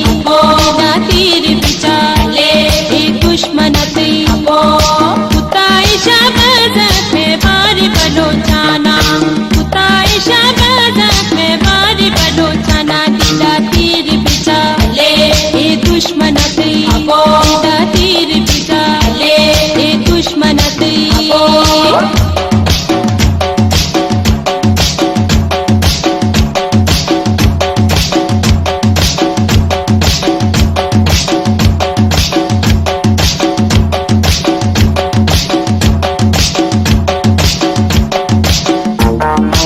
तीर बिचाले एक दुश्मनती कुताई शबजत में बारी बनो जाना कुताई शबजत में बारी बनो जाना दीदा तीर बिचाले एक दुश्मनती दीदा तीर बिचाले एक दुश्मनती